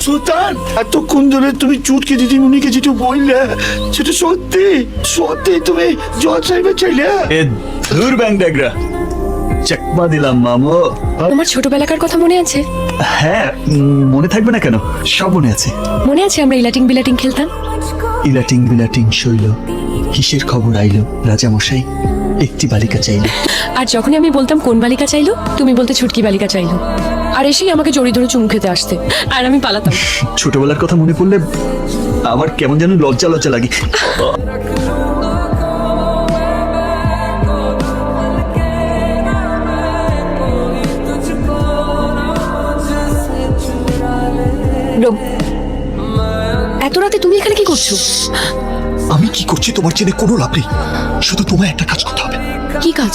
সুলতান, এতক্ষণ ধরে তুমি চুটকি দিদিমণিকে যেটা বললে সেটা সত্যি সত্যি তুমি জল চাইবে চাইলে? এ ধুর ব্যাং ড্যাগরা, চাকমা দিলাম মামো। তোমার ছোটবেলাকার কথা মনে আছে? হ্যাঁ, মনে থাকবে না কেন, সব মনে আছে। মনে আছে আমরা ইলাটিং বিলাটিং খেলতাম? ইলাটিং বিলাটিং শৈল, কিসের খবর আইলো রাজামশাই? একটি বালিকা চাইলো। আর যখনই আমি বলতাম কোন বালিকা চাইলো, তুমি বলতে ছুটকি বালিকা চাইলো। আর এসেই আমাকে জড়ি ধরে চুমু খেতে আসতে, আর আমি পালাতাম। ছোটবেলার কথা মনে পড়লে আমার কেমন যেন লজ্জা লজ্জা লাগে। এত রাতে তুমি এখানে কি করছো? আমি কি করছি তোমার জেনে কোনো লাভ নেই, শুধু তোমায় একটা কাজ করতে হবে। কি কাজ?